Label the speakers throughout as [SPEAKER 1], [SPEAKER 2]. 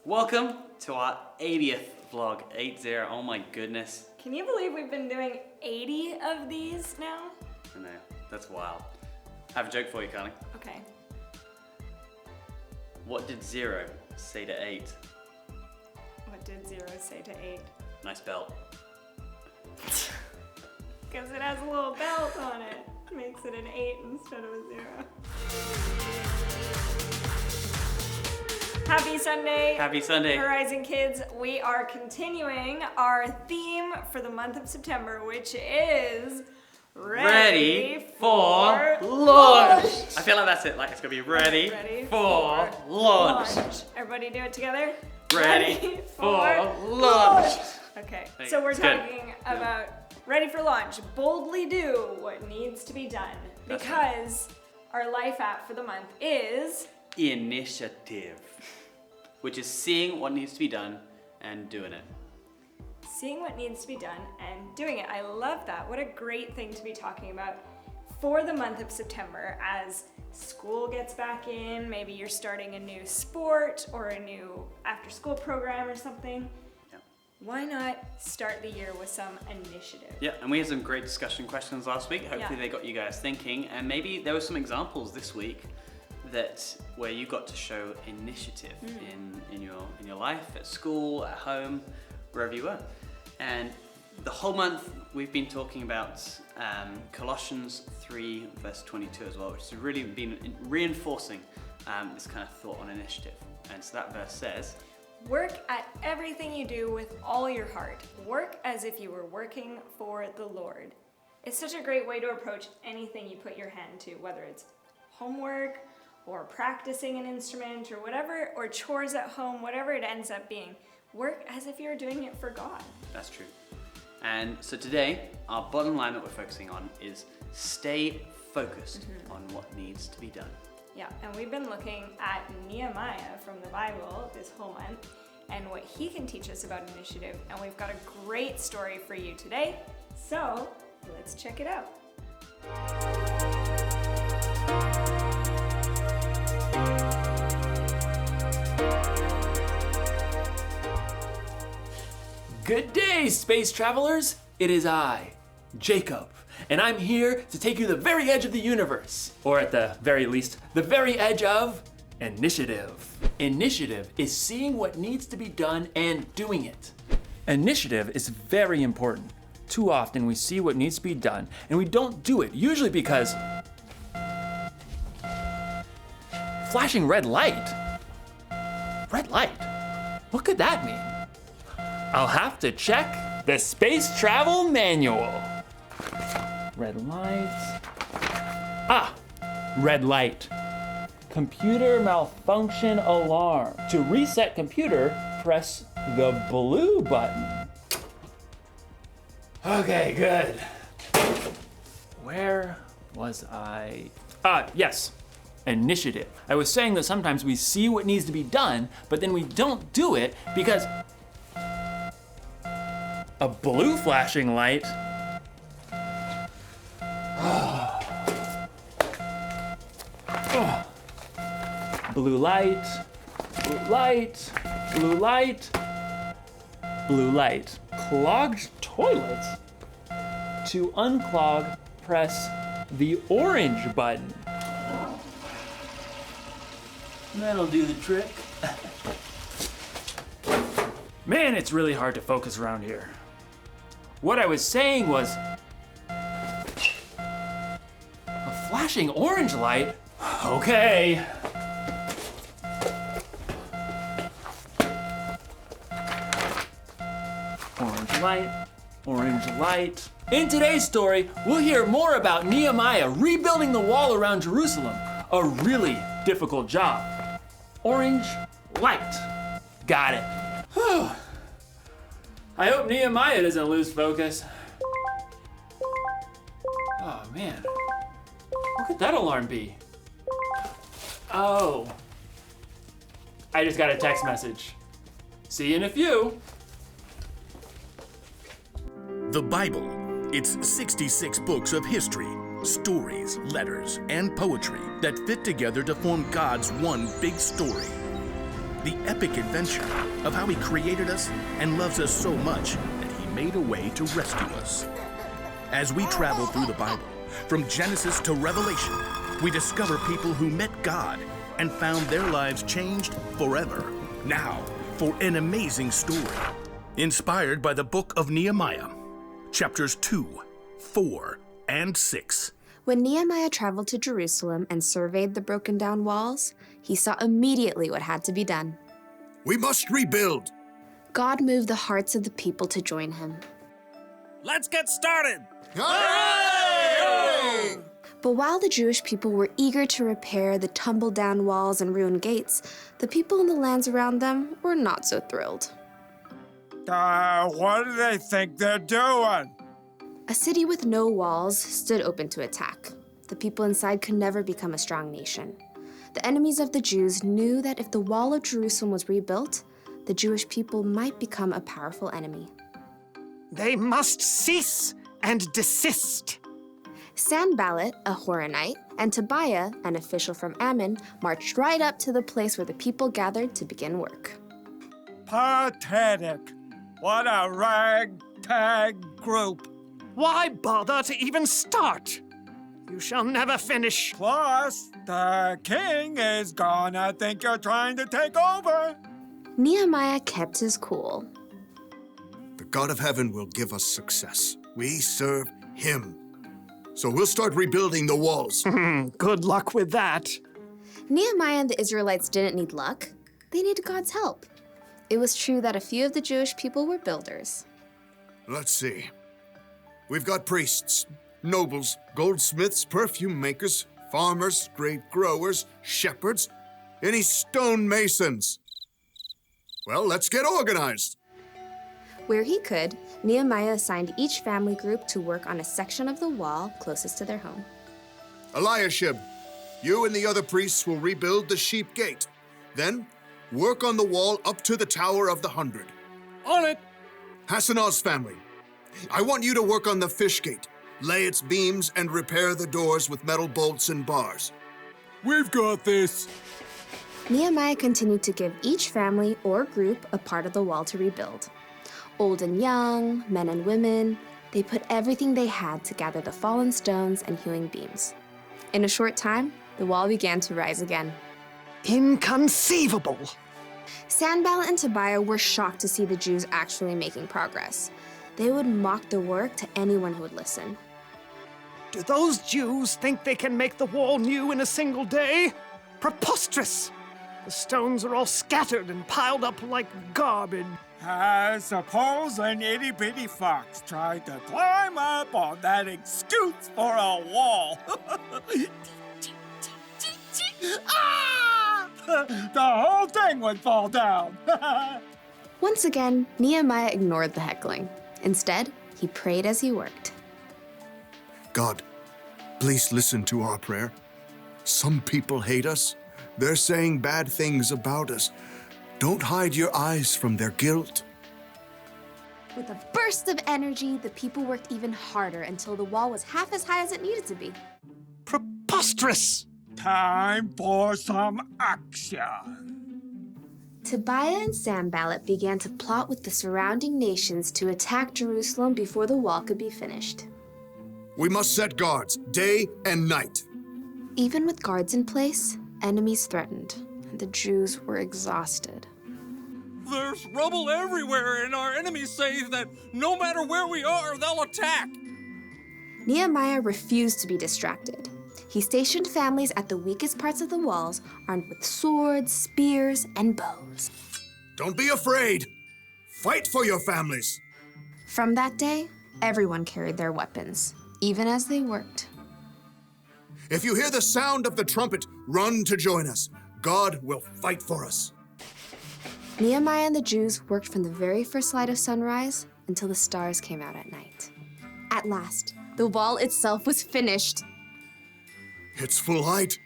[SPEAKER 1] Welcome to our 80th vlog, 80, oh my goodness.
[SPEAKER 2] Can you believe we've been doing 80 of these now?
[SPEAKER 1] I know, that's wild. I have a joke for you, Carly.
[SPEAKER 2] Okay.
[SPEAKER 1] What did 0 say to 8?
[SPEAKER 2] What did 0 say to 8?
[SPEAKER 1] Nice belt.
[SPEAKER 2] Because it has a little belt on it. Makes it an 8 instead of a 0. Happy Sunday.
[SPEAKER 1] Happy Sunday.
[SPEAKER 2] Horizon Kids, we are continuing our theme for the month of September, which is
[SPEAKER 1] Ready for launch. I feel like that's it, like it's gonna be ready for launch.
[SPEAKER 2] Everybody do it together?
[SPEAKER 1] Ready for launch.
[SPEAKER 2] Okay,
[SPEAKER 1] Hey,
[SPEAKER 2] so we're
[SPEAKER 1] it's good.
[SPEAKER 2] talking about ready for launch. Boldly do what needs to be done.
[SPEAKER 1] That's
[SPEAKER 2] Because our life app for the month is
[SPEAKER 1] Initiative, which is seeing what needs to be done and doing it.
[SPEAKER 2] seeing what needs to be done and doing it. I love that. What a great thing to be talking about for the month of September as school gets back in. Maybe you're starting a new sport or a new after-school program or something.
[SPEAKER 1] Yeah.
[SPEAKER 2] Why not start the year with some initiative?
[SPEAKER 1] Yeah, and we had some great discussion questions last week. Hopefully they got you guys thinking, and maybe there were some examples this week where you got to show initiative in your life, at school, at home, wherever you were. And the whole month we've been talking about Colossians 3 verse 22 as well, which has really been reinforcing this kind of thought on initiative. And so that verse says,
[SPEAKER 2] Work at everything you do with all your heart. Work as if you were working for the Lord. It's such a great way to approach anything you put your hand to, whether it's homework or practicing an instrument or whatever, or chores at home, whatever it ends up being. Work as if you're doing it for God.
[SPEAKER 1] that's true. And so today, our bottom line that we're focusing on is stay focused on what needs to be done.
[SPEAKER 2] Yeah, and we've been looking at Nehemiah from the Bible this whole month and what he can teach us about initiative. And we've got a great story for you today. So let's check it out.
[SPEAKER 3] Good day, space travelers! It is I, Jacob, and I'm here to take you to the very edge of the universe, or at the very least, the very edge of initiative. Initiative is seeing what needs to be done and doing it. Initiative is very important. Too often we see what needs to be done and we don't do it, usually because flashing red light? Red light? What could that mean? I'll have to check the space travel manual. Red light. Ah, red light. Computer malfunction alarm. To reset computer, press the blue button. Okay, good. Where was I? Yes. Initiative. I was saying that sometimes we see what needs to be done, but then we don't do it because a blue flashing light. Blue light, blue light, blue light, blue light. Clogged toilet. To unclog, press the orange button. That'll do the trick. Man, it's really hard to focus around here. What I was saying was, a flashing orange light? Okay. Orange light, orange light. In today's story, we'll hear more about Nehemiah rebuilding the wall around Jerusalem. A really difficult job. Orange light. Got it. Whew. I hope Nehemiah doesn't lose focus. Oh man, what could that alarm be? Oh, I just got a text message. See you in a few.
[SPEAKER 4] The Bible. It's 66 books of history, stories, letters, and poetry that fit together to form God's one big story. the epic adventure of how he created us and loves us so much that he made a way to rescue us. As we travel through the Bible, from Genesis to Revelation, we discover people who met God and found their lives changed forever. Now, for an amazing story, inspired by the book of Nehemiah, chapters 2, 4, and 6.
[SPEAKER 5] When Nehemiah traveled to Jerusalem and surveyed the broken down walls, he saw immediately what had to be done.
[SPEAKER 6] We must rebuild.
[SPEAKER 5] God moved the hearts of the people to join him.
[SPEAKER 7] Let's get started!
[SPEAKER 6] Hooray!
[SPEAKER 5] But while the Jewish people were eager to repair the tumbled down walls and ruined gates, the people in the lands around them were not so thrilled.
[SPEAKER 7] What do they think they're doing?
[SPEAKER 5] A city with no walls stood open to attack. The people inside could never become a strong nation. The enemies of the Jews knew that if the wall of Jerusalem was rebuilt, the Jewish people might become a powerful enemy.
[SPEAKER 8] They must cease and desist.
[SPEAKER 5] Sanballat, a Horonite, and Tobiah, an official from Ammon, marched right up to the place where the people gathered to begin work.
[SPEAKER 7] Pathetic. What a ragtag group.
[SPEAKER 8] Why bother to even start? You shall never finish.
[SPEAKER 7] Plus, the king is gonna think you're trying to take over.
[SPEAKER 5] Nehemiah kept his cool.
[SPEAKER 6] The God of heaven will give us success. We serve him. So we'll start rebuilding the walls.
[SPEAKER 8] Good luck with that.
[SPEAKER 5] Nehemiah and the Israelites didn't need luck. They needed God's help. It was true that a few of the Jewish people were builders.
[SPEAKER 6] Let's see. We've got priests, nobles, goldsmiths, perfume makers, farmers, grape growers, shepherds, any stonemasons. Well, let's get organized.
[SPEAKER 5] Where he could, Nehemiah assigned each family group to work on a section of the wall closest to their home.
[SPEAKER 6] Eliashib, you and the other priests will rebuild the sheep gate. Then, work on the wall up to the Tower of the 100.
[SPEAKER 7] On it.
[SPEAKER 6] Hassanah's family, I want you to work on the fish gate, lay its beams, and repair the doors with metal bolts and bars.
[SPEAKER 7] We've got this.
[SPEAKER 5] Nehemiah continued to give each family or group a part of the wall to rebuild. Old and young, men and women, they put everything they had to gather the fallen stones and hewing beams. In a short time, the wall began to rise again.
[SPEAKER 8] Inconceivable.
[SPEAKER 5] Sanballat and Tobiah were shocked to see the Jews actually making progress. They would mock the work to anyone who would listen.
[SPEAKER 8] Do those Jews think they can make the wall new in a single day? Preposterous! The stones are all scattered and piled up like garbage.
[SPEAKER 7] I suppose an itty-bitty fox tried to climb up on that excuse for a wall. Ah! The whole thing would fall down.
[SPEAKER 5] Once again, Nehemiah ignored the heckling. Instead, he prayed as he worked.
[SPEAKER 6] God, please listen to our prayer. Some people hate us. They're saying bad things about us. Don't hide your eyes from their guilt.
[SPEAKER 5] With a burst of energy, the people worked even harder until the wall was half as high as it needed to be.
[SPEAKER 8] Preposterous!
[SPEAKER 7] Time for some action.
[SPEAKER 5] Tobiah and Sanballat began to plot with the surrounding nations to attack Jerusalem before the wall could be finished.
[SPEAKER 6] We must set guards, day and night.
[SPEAKER 5] Even with guards in place, enemies threatened, and the Jews were exhausted.
[SPEAKER 9] There's rubble everywhere, and our enemies say that no matter where we are, they'll attack.
[SPEAKER 5] Nehemiah refused to be distracted. He stationed families at the weakest parts of the walls, armed with swords, spears, and bows.
[SPEAKER 6] Don't be afraid. Fight for your families.
[SPEAKER 5] From that day, everyone carried their weapons, even as they worked.
[SPEAKER 6] If you hear the sound of the trumpet, run to join us. God will fight for us.
[SPEAKER 5] Nehemiah and the Jews worked from the very first light of sunrise until the stars came out at night. At last, the wall itself was finished.
[SPEAKER 6] It's full height.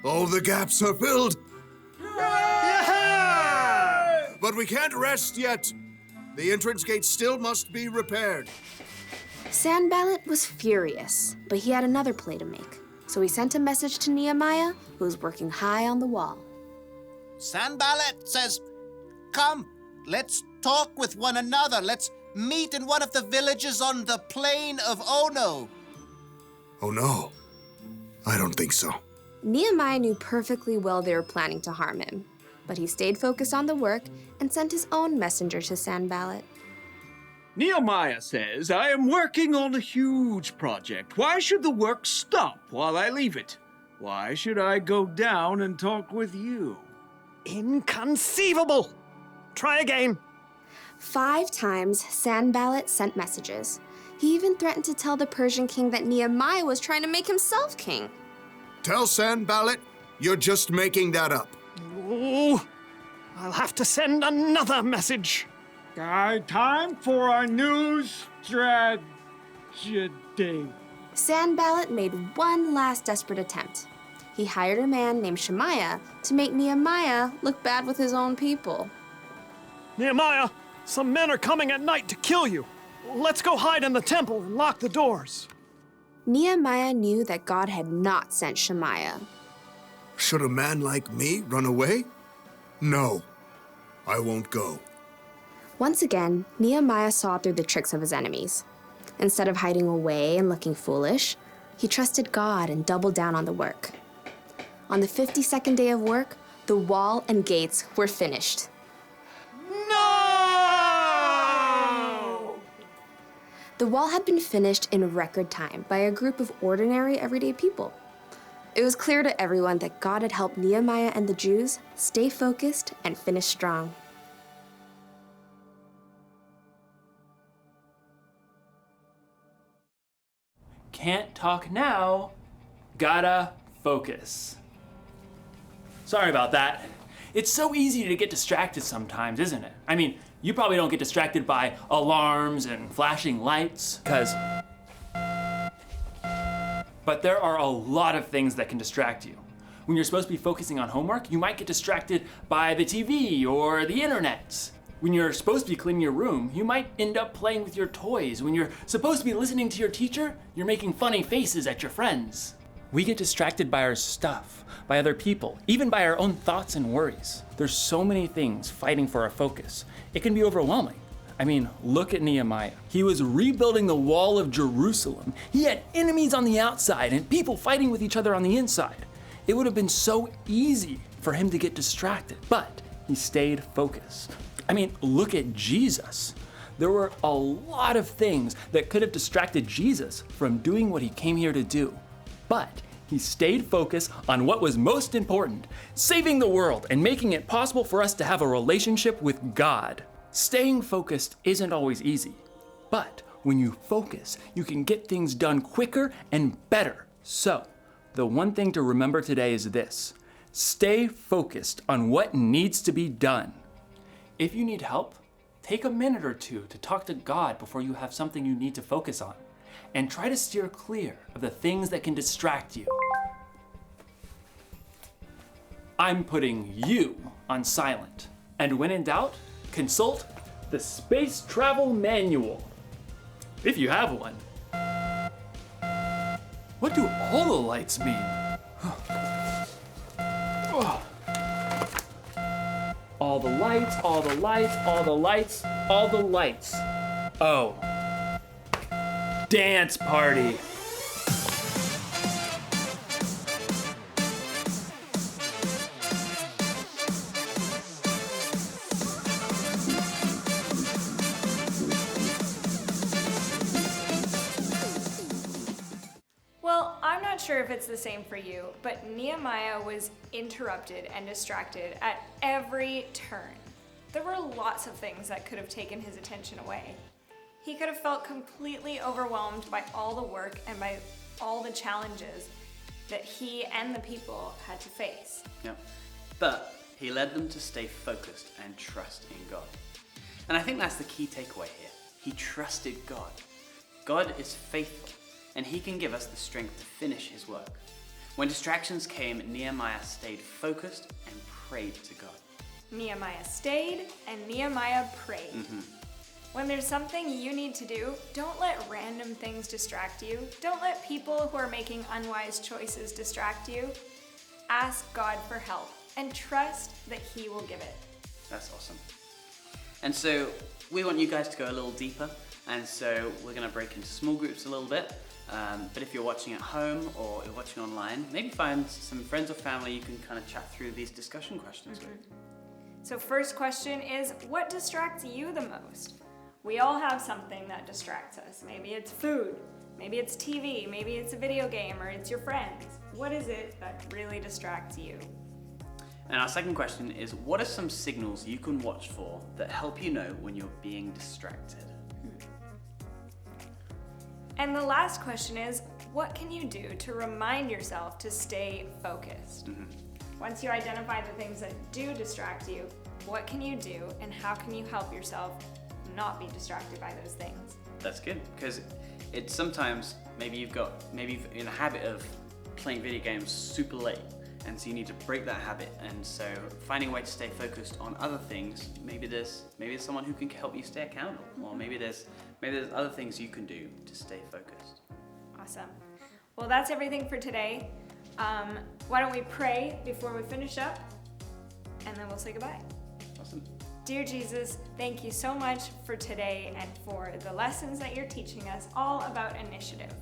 [SPEAKER 6] All the gaps are filled.
[SPEAKER 7] Yeah!
[SPEAKER 6] But we can't rest yet. The entrance gate still must be repaired.
[SPEAKER 5] Sanballat was furious, but he had another play to make. So he sent a message to Nehemiah, who was working high on the wall.
[SPEAKER 10] Sanballat says, "Come, let's talk with one another. Let's meet in one of the villages on the plain of Ono."
[SPEAKER 6] Oh no, I don't think so.
[SPEAKER 5] Nehemiah knew perfectly well they were planning to harm him, but he stayed focused on the work and sent his own messenger to Sanballat.
[SPEAKER 7] Nehemiah says, I am working on a huge project. Why should the work stop while I leave it? Why should I go down and talk with you?
[SPEAKER 8] Inconceivable! Try again.
[SPEAKER 5] 5 times, Sanballat sent messages. He even threatened to tell the Persian king that Nehemiah was trying to make himself king.
[SPEAKER 6] Tell Sanballat you're just making that up.
[SPEAKER 8] Oh, I'll have to send another message.
[SPEAKER 7] Time for a new strategy.
[SPEAKER 5] Sanballat made one last desperate attempt. He hired a man named Shemaiah to make Nehemiah look bad with his own people.
[SPEAKER 8] Nehemiah, some men are coming at night to kill you. Let's go hide in the temple and lock the doors.
[SPEAKER 5] Nehemiah knew that God had not sent Shemaiah.
[SPEAKER 6] Should a man like me run away? No, I won't go.
[SPEAKER 5] Once again, Nehemiah saw through the tricks of his enemies. Instead of hiding away and looking foolish, he trusted God and doubled down on the work. On the 52nd day of work, the wall and gates were finished.
[SPEAKER 8] No!
[SPEAKER 5] The wall had been finished in record time by a group of ordinary, everyday people. It was clear to everyone that God had helped Nehemiah and the Jews stay focused and finish strong.
[SPEAKER 3] Can't talk now, gotta focus. Sorry about that. It's so easy to get distracted sometimes, isn't it? I mean, you probably don't get distracted by alarms and flashing lights, but there are a lot of things that can distract you. When you're supposed to be focusing on homework, you might get distracted by the TV or the internet. When you're supposed to be cleaning your room, you might end up playing with your toys. When you're supposed to be listening to your teacher, you're making funny faces at your friends. We get distracted by our stuff, by other people, even by our own thoughts and worries. There's so many things fighting for our focus. It can be overwhelming. I mean, look at Nehemiah. He was rebuilding the wall of Jerusalem. He had enemies on the outside and people fighting with each other on the inside. It would have been so easy for him to get distracted, but he stayed focused. I mean, look at Jesus. There were a lot of things that could have distracted Jesus from doing what he came here to do. But he stayed focused on what was most important, saving the world and making it possible for us to have a relationship with God. Staying focused isn't always easy, but when you focus, you can get things done quicker and better. So, the one thing to remember today is this: stay focused on what needs to be done. If you need help, take a minute or two to talk to God before you have something you need to focus on, and try to steer clear of the things that can distract you. I'm putting you on silent, and when in doubt, consult the Space Travel Manual, if you have one. What do all the lights mean? All the lights, all the lights, all the lights, all the lights. Oh. Dance party.
[SPEAKER 2] Well, I'm not sure if it's the same for you, but Nehemiah was interrupted and distracted at every turn. There were lots of things that could have taken his attention away. He could have felt completely overwhelmed by all the work and by all the challenges that he and the people had to face.
[SPEAKER 1] Yep. But he led them to stay focused and trust in God. And I think that's the key takeaway here. He trusted God. God is faithful, and he can give us the strength to finish his work. When distractions came, Nehemiah stayed focused and prayed to God.
[SPEAKER 2] Nehemiah stayed and Nehemiah prayed. When there's something you need to do, don't let random things distract you. Don't let people who are making unwise choices distract you. Ask God for help and trust that He will give it.
[SPEAKER 1] That's awesome. And so we want you guys to go a little deeper, and so we're going to break into small groups a little bit. But if you're watching at home or you're watching online, maybe find some friends or family you can kind of chat through these discussion questions with.
[SPEAKER 2] So first question is, what distracts you the most? We all have something that distracts us. Maybe it's food, maybe it's TV, maybe it's a video game, or it's your friends. What is it that really distracts you?
[SPEAKER 1] And our second question is, what are some signals you can watch for that help you know when you're being distracted?
[SPEAKER 2] And the last question is, what can you do to remind yourself to stay focused? Once you identify the things that do distract you, what can you do and how can you help yourself not be distracted by those things?
[SPEAKER 1] That's good, because it's sometimes maybe you're in a habit of playing video games super late, and so you need to break that habit. And so finding a way to stay focused on other things, maybe there's someone who can help you stay accountable, or maybe there's other things you can do to stay focused.
[SPEAKER 2] Awesome. Well, that's everything for today. Why don't we pray before we finish up, and then we'll say goodbye.
[SPEAKER 1] Awesome.
[SPEAKER 2] Dear Jesus, thank you so much for today and for the lessons that you're teaching us all about initiative.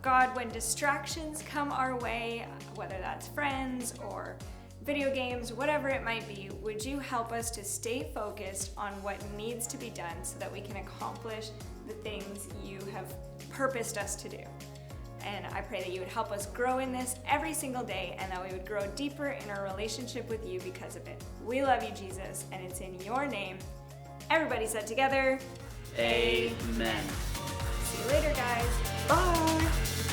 [SPEAKER 2] God, when distractions come our way, whether that's friends or video games, whatever it might be, would you help us to stay focused on what needs to be done so that we can accomplish the things you have purposed us to do? And I pray that you would help us grow in this every single day, and that we would grow deeper in our relationship with you because of it. We love you, Jesus, and it's in your name. Everybody said together,
[SPEAKER 1] Amen.
[SPEAKER 2] See you later, guys.
[SPEAKER 8] Bye.